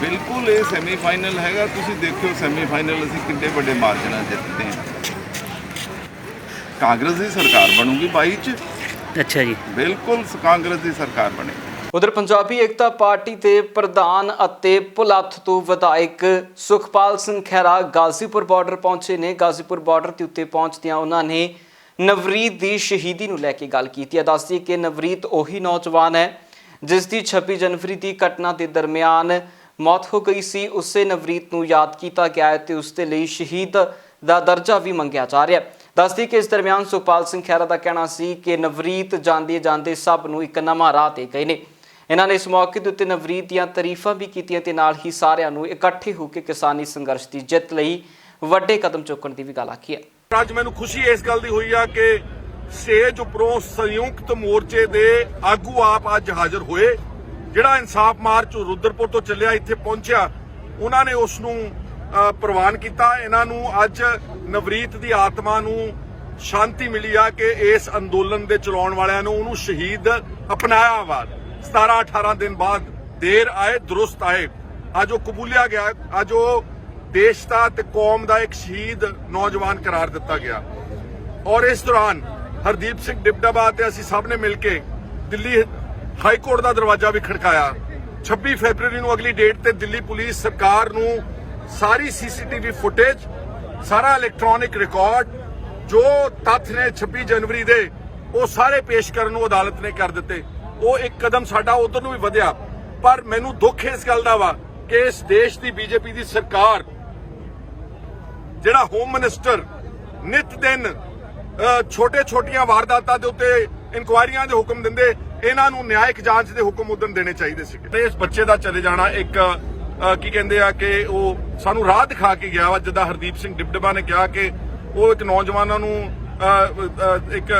ਬਿਲਕੁਲ ਇਹ ਸੈਮੀਫਾਈਨਲ ਹੈਗਾ। ਤੁਸੀਂ ਦੇਖਿਓ ਸੈਮੀਫਾਈਨਲ ਅਸੀਂ ਕਿੰਨੇ ਵੱਡੇ ਮਾਰਜਨਾਂ ਜਿੱਤਦੇ ਹਾਂ। ਕਾਂਗਰਸ ਦੀ ਸਰਕਾਰ ਬਣੂਗੀ 22 'ਚ। ਅੱਛਾ ਜੀ, ਬਿਲਕੁਲ ਕਾਂਗਰਸ ਦੀ ਸਰਕਾਰ ਬਣੇਗੀ। ਉਧਰ ਪੰਜਾਬੀ ਏਕਤਾ ਪਾਰਟੀ ਦੇ ਪ੍ਰਧਾਨ ਅਤੇ ਭੁਲੱਥ ਤੋਂ ਵਿਧਾਇਕ ਸੁਖਪਾਲ ਸਿੰਘ ਖਹਿਰਾ ਗਾਜ਼ੀਪੁਰ ਬਾਰਡਰ ਪਹੁੰਚੇ ਨੇ। ਗਾਜ਼ੀਪੁਰ ਬਾਰਡਰ ਦੇ ਉੱਤੇ ਪਹੁੰਚਦਿਆਂ ਉਹਨਾਂ ਨੇ ਨਵਰੀਤ ਦੀ ਸ਼ਹੀਦੀ ਨੂੰ ਲੈ ਕੇ ਗੱਲ ਕੀਤੀ ਹੈ। ਦੱਸਦੀ ਕਿ ਨਵਰੀਤ ਉਹੀ ਨੌਜਵਾਨ ਹੈ ਜਿਸ ਦੀ 26 ਜਨਵਰੀ ਦੀ ਘਟਨਾ ਦੇ ਦਰਮਿਆਨ ਮੌਤ ਹੋ ਗਈ ਸੀ। ਉਸੇ ਨਵਰੀਤ ਨੂੰ ਯਾਦ ਕੀਤਾ ਗਿਆ ਹੈ ਤੇ ਉਸ ਦੇ ਲਈ ਸ਼ਹੀਦ ਦਾ ਦਰਜਾ ਵੀ ਮੰਗਿਆ ਜਾ ਰਿਹਾ ਹੈ। ਦੱਸਦੀ ਕਿ ਇਸ ਦਰਮਿਆਨ ਸੁਖਪਾਲ ਸਿੰਘ ਖਹਿਰਾ ਦਾ ਕਹਿਣਾ ਸੀ ਕਿ ਨਵਰੀਤ ਜਾਂਦੇ ਜਾਂਦੇ ਸਭ ਨੂੰ ਇੱਕ ਨਵਾਂ ਰਾਹ ਤੇ ਗਏ ਨੇ। ਇਹਨਾਂ ਨੇ ਇਸ ਮੌਕੇ ਦੇ ਉੱਤੇ ਨਵਰੀਤ ਦੀਆਂ ਤਾਰੀਫਾਂ ਵੀ ਕੀਤੀਆਂ ਤੇ ਨਾਲ ਹੀ ਸਾਰਿਆਂ ਨੂੰ ਇਕੱਠੇ ਹੋ ਕੇ ਕਿਸਾਨੀ ਸੰਘਰਸ਼ ਦੀ ਜਿੱਤ ਲਈ ਵੱਡੇ ਕਦਮ ਚੁੱਕਣ ਦੀ ਵੀ ਗੱਲ ਆਖੀ ਹੈ। ਅੱਜ ਮੈਨੂੰ ਖੁਸ਼ੀ ਇਸ ਗੱਲ ਦੀ ਹੋਈ ਆ ਕਿ ਸਟੇਜ ਉੱਪਰੋਂ ਸੰਯੁਕਤ ਮੋਰਚੇ ਦੇ ਆਗੂ ਆਪ ਅੱਜ ਹਾਜ਼ਰ ਹੋਏ। ਜਿਹੜਾ ਇਨਸਾਫ ਮਾਰਚ ਰੁਦਰਪੁਰ ਤੋਂ ਚੱਲਿਆ ਇੱਥੇ ਪਹੁੰਚਿਆ, ਉਹਨਾਂ ਨੇ ਉਸ ਨੂੰ ਪ੍ਰਵਾਨ ਕੀਤਾ। ਇਹਨਾਂ ਨੂੰ ਅੱਜ ਨਵਰੀਤ ਦੀ ਆਤਮਾ ਨੂੰ ਸ਼ਾਂਤੀ ਮਿਲੀ ਆ ਕਿ ਇਸ ਅੰਦੋਲਨ ਦੇ ਚਲਾਉਣ ਵਾਲਿਆਂ ਨੂੰ ਉਹਨੂੰ ਸ਼ਹੀਦ ਅਪਣਾਇਆ ਵਾ। 17-18 ਦਿਨ ਬਾਅਦ ਦੇਰ ਆਏ ਦਰੁਸਤ ਆਏ। ਅੱਜ ਉਹ ਕਬੂਲਿਆ ਗਿਆ, ਅੱਜ ਉਹ ਦੇਸ਼ ਦਾ ਤੇ ਕੌਮ ਦਾ ਇੱਕ ਸ਼ਹੀਦ ਨੌਜਵਾਨ ਕਰਾਰ ਦਿੱਤਾ ਗਿਆ। ਔਰ ਇਸ ਦੌਰਾਨ ਹਰਦੀਪ ਸਿੰਘ ਡਿਬਡਾਬਾ ਤੇ ਅਸੀਂ ਸਭ ਨੇ ਮਿਲ ਕੇ ਦਿੱਲੀ ਹਾਈ ਕੋਰਟ ਦਾ ਦਰਵਾਜ਼ਾ ਵੀ ਖੜਕਾਇਆ। 26 ਫਰਵਰੀ ਨੂੰ ਅਗਲੀ ਡੇਟ ਤੇ ਦਿੱਲੀ ਪੁਲਿਸ ਸਰਕਾਰ ਨੂੰ ਸਾਰੀ CCTV ਫੁਟੇਜ, ਸਾਰਾ ਇਲੈਕਟ੍ਰੋਨਿਕ ਰਿਕਾਰਡ, ਜੋ ਤੱਥ ਨੇ 26 ਜਨਵਰੀ ਦੇ, ਉਹ ਸਾਰੇ ਪੇਸ਼ ਕਰਨ ਨੂੰ ਅਦਾਲਤ ਨੇ ਕਰ ਦਿੱਤੇ। ਉਹ ਇੱਕ ਕਦਮ ਸਾਡਾ ਉਧਰ ਨੂੰ ਵੀ ਵਧਿਆ। ਪਰ ਮੈਨੂੰ ਦੁੱਖ ਇਸ ਗੱਲ ਦਾ ਵਾ ਕਿ ਇਸ ਦੇਸ਼ ਦੀ BJP ਦੀ ਸਰਕਾਰ, ਜਿਹੜਾ ਹੋਮ ਮਿਨਿਸਟਰ ਨਿਤ ਦਿਨ ਛੋਟੀਆਂ ਵਾਰਦਾਤਾਂ ਦੇ ਉੱਤੇ ਇਨਕੁਆਇਰੀਆਂ ਦੇ ਹੁਕਮ ਦਿੰਦੇ, ਇਹਨਾਂ ਨੂੰ ਨਿਆਇਕ ਜਾਂਚ ਦੇ ਹੁਕਮ ਉਦੋਂ ਦੇਣੇ ਚਾਹੀਦੇ ਸੀ। ਇਸ ਬੱਚੇ ਦਾ ਚਲੇ ਜਾਣਾ ਇੱਕ ਕੀ ਕਹਿੰਦੇ ਆ ਕਿ ਉਹ ਸਾਨੂੰ ਰਾਹ ਦਿਖਾ ਕੇ ਗਿਆ ਵਾ। ਜਿੱਦਾਂ ਹਰਦੀਪ ਸਿੰਘ ਡਿਬਡਬਾ ਨੇ ਕਿਹਾ ਕਿ ਉਹ ਇੱਕ ਨੌਜਵਾਨਾਂ ਨੂੰ ਇੱਕ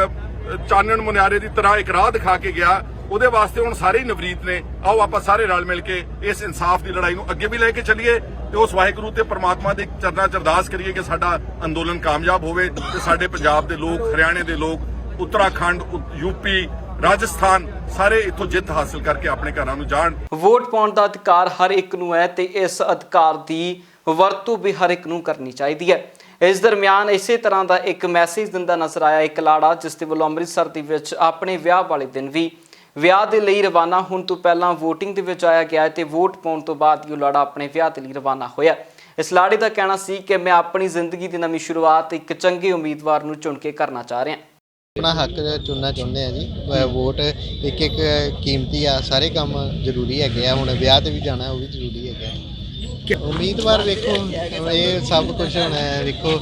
ਚਾਨਣ ਮੁਨਿਆਰੇ ਦੀ ਤਰ੍ਹਾਂ ਇੱਕ ਰਾਹ ਦਿਖਾ ਕੇ ਗਿਆ। ਉਹਦੇ ਵਾਸਤੇ ਹੁਣ ਸਾਰੇ ਹੀ ਨਵਰੀਤ ਨੇ। ਆਓ ਆਪਾਂ ਸਾਰੇ ਰਲ ਮਿਲ ਕੇ ਇਸ ਇਨਸਾਫ ਦੀ ਲੜਾਈ ਨੂੰ ਅੱਗੇ ਵੀ ਲੈ ਕੇ ਚੱਲੀਏ ਤੇ ਉਸ ਵਾਹਿਗੁਰੂ ਤੇ ਪ੍ਰਮਾਤਮਾ ਦੇ ਚਰਨਾਂ 'ਚ ਅਰਦਾਸ ਕਰੀਏ ਕਿ ਸਾਡਾ ਅੰਦੋਲਨ ਕਾਮਯਾਬ ਹੋਵੇ ਤੇ ਸਾਡੇ ਪੰਜਾਬ ਦੇ ਲੋਕ, ਹਰਿਆਣੇ ਦੇ ਲੋਕ, ਉੱਤਰਾਖੰਡ, UP, ਰਾਜਸਥਾਨ ਸਾਰੇ ਇੱਥੋਂ ਜਿੱਤ ਹਾਸਲ ਕਰਕੇ ਆਪਣੇ ਘਰਾਂ ਨੂੰ ਜਾਣ। ਵੋਟ ਪਾਉਣ ਦਾ ਅਧਿਕਾਰ ਹਰ ਇੱਕ ਨੂੰ ਹੈ ਤੇ ਇਸ ਅਧਿਕਾਰ ਦੀ ਵਰਤੋਂ ਵੀ ਹਰ ਇੱਕ ਨੂੰ ਕਰਨੀ ਚਾਹੀਦੀ ਹੈ। ਇਸ ਦਰਮਿਆਨ ਇਸੇ ਤਰ੍ਹਾਂ ਦਾ ਇੱਕ ਮੈਸੇਜ ਦਿੰਦਾ ਨਜ਼ਰ ਆਇਆ ਇੱਕ ਲਾੜਾ, ਜਿਸ ਦੇ ਵੱਲੋਂ ਅੰਮ੍ਰਿਤਸਰ ਦੇ ਵਿੱਚ ਆਪਣੇ ਵਿਆਹ ਵਾਲੇ ਦਿਨ ਵੀ ਵਿਆਹ ਦੇ ਲਈ ਰਵਾਨਾ ਹੋਣ ਤੋਂ ਪਹਿਲਾਂ VOTING ਦੇ ਵਿੱਚ ਆਇਆ ਗਿਆ ਤੇ ਵੋਟ ਪਾਉਣ ਤੋਂ ਬਾਅਦ ਹੀ ਉਹ ਲਾੜਾ ਆਪਣੇ ਵਿਆਹ ਦੇ ਲਈ ਰਵਾਨਾ ਹੋਇਆ। ਇਸ ਲਾੜੇ ਦਾ ਕਹਿਣਾ ਸੀ ਕਿ ਮੈਂ ਆਪਣੀ ਜ਼ਿੰਦਗੀ ਦੀ ਨਵੀਂ ਸ਼ੁਰੂਆਤ ਇੱਕ ਚੰਗੇ ਉਮੀਦਵਾਰ ਨੂੰ ਚੁਣ ਕੇ ਕਰਨਾ ਚਾਹ ਰਿਹਾ। अपना हक चुनना चाहते हैं जी। वोट एक एक कीमती आ, सारे काम जरूरी है। हुण ब्याह ते भी जाना, वो भी जरूरी है। उम्मीदवार वेखो ये सब कुछ होना है। वेखो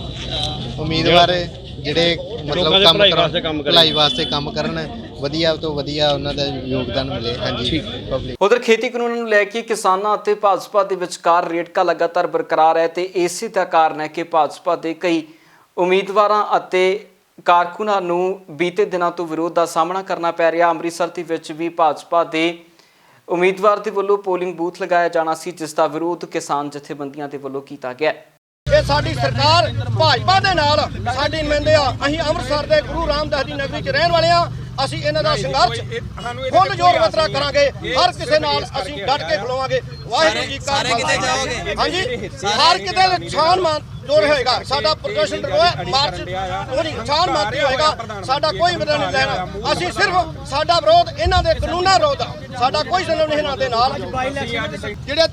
उम्मीदवार जिहड़े मतलब काम भलाई वास्ते काम करन, ਵਧੀਆ ਤੋਂ ਵਧੀਆ ਉਹਨਾਂ ਦਾ ਯੋਗਦਾਨ ਮਿਲੇ। ਹਾਂਜੀ ਪਬਲਿਕ। ਉਧਰ ਖੇਤੀ ਕਾਨੂੰਨਾਂ ਨੂੰ ਲੈ ਕੇ ਕਿਸਾਨਾਂ ਅਤੇ ਭਾਜਪਾ ਦੇ ਵਿਚਕਾਰ ਰੇੜਕਾ ਲਗਾਤਾਰ ਬਰਕਰਾਰ ਹੈ ਤੇ ਇਸੇ ਦਾ ਕਾਰਨ ਹੈ ਕਿ ਭਾਜਪਾ ਦੇ ਕਈ ਉਮੀਦਵਾਰਾਂ ਅਤੇ ਕਾਰਕੁਨਾਂ ਨੂੰ ਬੀਤੇ ਦਿਨਾਂ ਤੋਂ ਵਿਰੋਧ ਦਾ ਸਾਹਮਣਾ ਕਰਨਾ ਪੈ ਰਿਹਾ। ਅੰਮ੍ਰਿਤਸਰ ਦੇ ਵਿੱਚ ਵੀ ਭਾਜਪਾ ਦੇ ਉਮੀਦਵਾਰ ਦੇ ਵੱਲੋਂ ਪੋਲਿੰਗ ਬੂਥ ਲਗਾਇਆ ਜਾਣਾ ਸੀ, ਜਿਸ ਦਾ ਵਿਰੋਧ ਕਿਸਾਨ ਜਥੇਬੰਦੀਆਂ ਦੇ ਵੱਲੋਂ ਕੀਤਾ ਗਿਆ। ਇਹ ਸਾਡੀ ਸਰਕਾਰ ਭਾਜਪਾ ਦੇ ਨਾਲ ਸਾਡੇ ਨੁਮਾਇੰਦੇ ਆ। ਅਸੀਂ ਅੰਮ੍ਰਿਤਸਰ ਦੇ ਗੁਰੂ ਰਾਮਦਾਸ ਦੀ ਨਗਰੀ 'ਚ ਰਹਿਣ ਵਾਲੇ ਆ। ਅਸੀਂ ਇਹਨਾਂ ਦਾ ਸੰਘਰਸ਼ ਫੁੱਲ ਜ਼ੋਰ ਵਤਰਾ ਕਰਾਂਗੇ। ਹਰ ਕਿਸੇ ਨਾਲ ਅਸੀਂ ਡਟ ਕੇ ਖਲੋਵਾਂਗੇ। ਵਾਹਿਗੁਰੂ ਜੀ ਕਾ ਖਾਲਸਾ। ਹਾਂਜੀ, ਹਰ ਕਿਤੇ ਛਾਨ ਜ਼ੋਰ ਹੋਏਗਾ। ਸਾਡਾ ਪ੍ਰਦਰਸ਼ਨ ਮਾਰਚ ਉਹਦੀ ਛਾਨ ਮਾਰਦੀ ਹੋਏਗਾ। ਸਾਡਾ ਕੋਈ ਵਿਰੋਧ ਨਹੀਂ ਲੈਣਾ। ਅਸੀਂ ਸਿਰਫ ਸਾਡਾ ਵਿਰੋਧ ਇਹਨਾਂ ਦੇ ਕਾਨੂੰਨਾਂ ਵਿਰੋਧ ਆ। ਸਾਡਾ ਕੋਈ ਜ਼ੁਲਮ ਨਹੀਂ ਇਹਨਾਂ ਦੇ ਨਾਲ। ਜਿਹੜੇ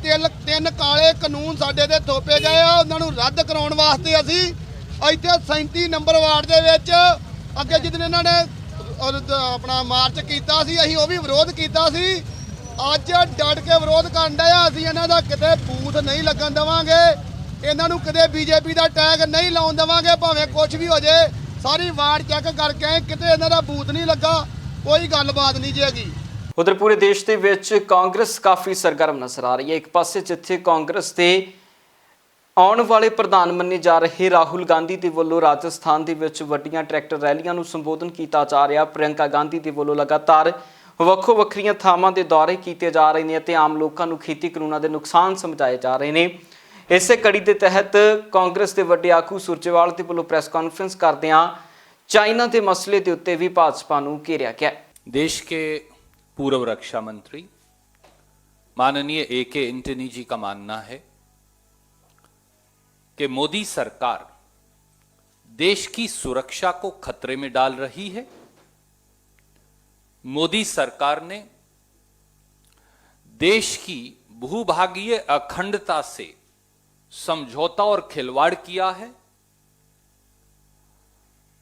ਤਿੰਨ ਕਾਲੇ ਕਾਨੂੰਨ ਸਾਡੇ ਤੇ ਥੋਪੇ ਗਏ ਆ, ਉਹਨਾਂ ਨੂੰ ਰੱਦ ਕਰਾਉਣ ਵਾਸਤੇ ਅਸੀਂ ਇੱਥੇ 37 ਨੰਬਰ ਵਾਰਡ ਦੇ ਵਿੱਚ ਅੱਗੇ ਜਿੱਦਣ ਇਹਨਾਂ ਨੇ ਆਪਣਾ ਮਾਰਚ ਕੀਤਾ ਸੀ, ਅਸੀਂ ਉਹ ਵੀ ਵਿਰੋਧ ਕੀਤਾ ਸੀ। ਅੱਜ ਡਟ ਕੇ ਵਿਰੋਧ ਕਰਨ ਡਏ ਆ। ਅਸੀਂ ਇਹਨਾਂ ਦਾ ਕਿਤੇ ਬੂਥ ਨਹੀਂ ਲੱਗਣ ਦੇਵਾਂਗੇ, ਇਹਨਾਂ ਨੂੰ ਕਿਤੇ ਬੀਜੇਪੀ ਦਾ ਟੈਗ ਨਹੀਂ ਲਾਉਣ ਦੇਵਾਂਗੇ, ਭਾਵੇਂ ਕੁਝ ਵੀ ਹੋ ਜੇ। ਸਾਰੀ ਵਾਰਡ ਚੈੱਕ ਕਰਕੇ ਆਏ, ਕਿਤੇ ਇਹਨਾਂ ਦਾ ਬੂਥ ਨਹੀਂ ਲੱਗਾ, ਕੋਈ ਗੱਲਬਾਤ ਨਹੀਂ ਜੇਗੀ। ਉਧਰ ਪੂਰੇ ਦੇਸ਼ ਦੇ ਵਿੱਚ ਕਾਂਗਰਸ ਕਾਫੀ ਸਰਗਰਮ ਨਜ਼ਰ ਆ ਰਹੀ ਹੈ। ਇੱਕ ਪਾਸੇ ਜਿੱਥੇ ਕਾਂਗਰਸ ਦੇ ਆਉਣ ਵਾਲੇ ਪ੍ਰਧਾਨ ਮੰਨੇ ਜਾ ਰਹੇ ਰਾਹੁਲ ਗਾਂਧੀ ਦੇ ਵੱਲੋਂ ਰਾਜਸਥਾਨ ਦੇ ਵਿੱਚ ਵੱਡੀਆਂ ਟਰੈਕਟਰ ਰੈਲੀਆਂ ਨੂੰ ਸੰਬੋਧਨ ਕੀਤਾ ਜਾ ਰਿਹਾ, ਪ੍ਰਿਯੰਕਾ ਗਾਂਧੀ ਦੇ ਵੱਲੋਂ ਲਗਾਤਾਰ ਵੱਖੋ ਵੱਖਰੀਆਂ ਥਾਵਾਂ ਦੇ ਦੌਰੇ ਕੀਤੇ ਜਾ ਰਹੇ ਨੇ ਅਤੇ ਆਮ ਲੋਕਾਂ ਨੂੰ ਖੇਤੀ ਕਾਨੂੰਨਾਂ ਦੇ ਨੁਕਸਾਨ ਸਮਝਾਏ ਜਾ ਰਹੇ ਨੇ। ਇਸੇ ਕੜੀ ਦੇ ਤਹਿਤ ਕਾਂਗਰਸ ਦੇ ਵੱਡੇ ਆਗੂ ਸੁਰਜੇਵਾਲ ਦੇ ਵੱਲੋਂ ਪ੍ਰੈਸ ਕਾਨਫਰੰਸ ਕਰਦਿਆਂ ਚਾਈਨਾ ਦੇ ਮਸਲੇ ਦੇ ਉੱਤੇ ਵੀ ਭਾਜਪਾ ਨੂੰ ਘੇਰਿਆ ਗਿਆ। देश के पूर्व रक्षा मंत्री माननीय A.K. एंटनी जी का मानना है कि मोदी सरकार देश की सुरक्षा को खतरे में डाल रही है। मोदी सरकार ने देश की भूभागीय अखंडता से समझौता और खिलवाड़ किया है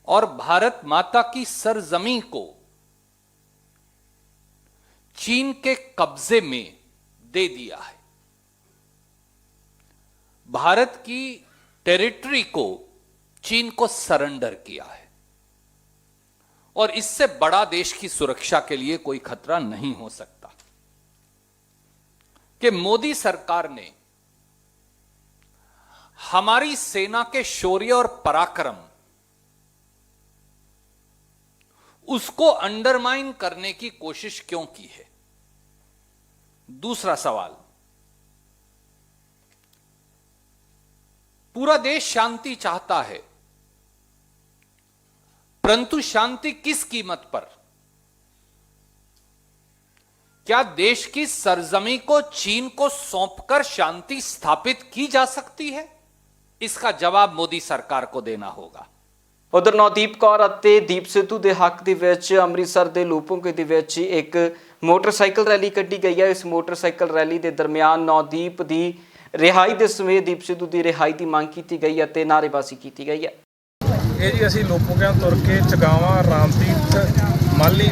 और भारत माता की सरजमीं को चीन के कब्जे में दे दिया है। भारत की टेरिटरी को चीन को सरेंडर किया है और इससे बड़ा देश की सुरक्षा के लिए कोई खतरा नहीं हो सकता कि मोदी सरकार ने हमारी सेना के शौर्य और पराक्रम उसको अंडरमाइन करने की कोशिश क्यों की है। दूसरा सवाल, पूरा देश शांति चाहता है, परंतु शांति किस कीमत पर? क्या देश की सरजमी को चीन को सौंपकर शांति स्थापित की जा सकती है? इसका जवाब मोदी सरकार को देना होगा। ਉਧਰ ਨਵਦੀਪ ਕੌਰ ਅਤੇ ਦੀਪ ਸਿੱਧੂ ਦੇ ਹੱਕ ਦੇ ਵਿੱਚ ਅੰਮ੍ਰਿਤਸਰ ਦੇ ਲੋਪੋਂਗੇ ਦੇ ਵਿੱਚ ਇੱਕ ਮੋਟਰਸਾਈਕਲ ਰੈਲੀ ਕੱਢੀ ਗਈ ਹੈ। ਇਸ ਮੋਟਰਸਾਈਕਲ ਰੈਲੀ ਦੇ ਦਰਮਿਆਨ ਨਵਦੀਪ ਦੀ ਰਿਹਾਈ ਦੇ ਸਮੇਤ ਦੀਪ ਸਿੱਧੂ ਦੀ ਰਿਹਾਈ ਦੀ ਮੰਗ ਕੀਤੀ ਗਈ ਅਤੇ ਨਾਅਰੇਬਾਜ਼ੀ ਕੀਤੀ ਗਈ ਹੈ। ਇਹ ਜੀ ਅਸੀਂ ਲੋਪੋਕਿਆਂ ਤੁਰ ਕੇ ਚਗਾਵਾਂ ਰਾਮਤੀਰਥ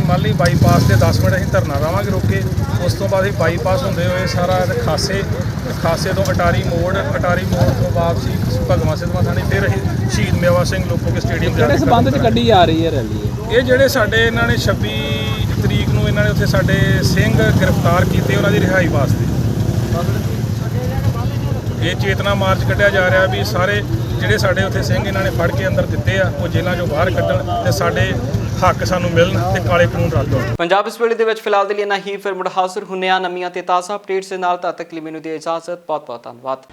ਮਾਲੀ ਬਾਈਪਾਸ ਤੇ 10 ਮਿੰਟ ਅਸੀਂ ਧਰਨਾ ਲਾਵਾਂਗੇ ਰੋਕੇ। ਉਸ ਤੋਂ ਬਾਅਦ ਅਸੀਂ ਬਾਈਪਾਸ ਹੁੰਦੇ ਹੋਏ ਸਾਰਾ ਖਾਸੇ ਤੋਂ ਅਟਾਰੀ ਮੋੜ ਤੋਂ ਵਾਪਸੀ ਭਗਵਾਨ ਸਿੱਧਵਾਂ ਥਾਣੀ, ਫਿਰ ਅਸੀਂ ਸ਼ਹੀਦ ਮੇਵਾ ਸਿੰਘ ਲੋਪੋਕੇ ਸਟੇਡੀਅਮ ਜਾ ਕੇ ਸੰਬੰਧ ਚ ਕੱਢੀ ਜਾ ਰਹੀ ਹੈ ਰੈਲੀ। ਇਹ ਜਿਹੜੇ ਸਾਡੇ ਇਹਨਾਂ ਨੇ 26 ਤਰੀਕ ਨੂੰ ਇਹਨਾਂ ਨੇ ਉੱਥੇ ਸਾਡੇ ਸਿੰਘ ਗ੍ਰਿਫਤਾਰ ਕੀਤੇ, ਉਹਨਾਂ ਦੀ ਰਿਹਾਈ ਵਾਸਤੇ ਇਹ ਚੇਤਨਾ ਮਾਰਚ ਕੱਢਿਆ ਜਾ ਰਿਹਾ ਵੀ ਸਾਰੇ ਜਿਹੜੇ ਸਾਡੇ ਉੱਥੇ ਸਿੰਘ ਇਹਨਾਂ ਨੇ ਫੜ ਕੇ ਅੰਦਰ ਦਿੱਤੇ ਆ ਉਹ ਜੇਲ੍ਹਾਂ 'ਚੋਂ ਬਾਹਰ ਕੱਢਣ ਤੇ ਸਾਡੇ ਹੱਕ ਸਾਨੂੰ ਮਿਲਣ ਤੇ ਕਾਲੇ ਕਾਨੂੰਨ ਰੱਦ ਹੋਣ। ਪੰਜਾਬ ਇਸ ਵੇਲੇ ਦੇ ਵਿੱਚ ਫਿਲਹਾਲ ਦੇ ਲਈ ਇੰਨਾ ਹੀ। ਫਿਰ ਮੁੜ ਹਾਜ਼ਰ ਹੁੰਦੇ ਹਾਂ ਨਵੀਆਂ ਤੇ ਤਾਜ਼ਾ ਅਪਡੇਟਸ ਦੇ ਨਾਲ। ਤਦ ਤੱਕ ਲਈ ਮੈਨੂੰ ਦਿਓ ਇਜਾਜ਼ਤ। ਬਹੁਤ ਬਹੁਤ ਧੰਨਵਾਦ।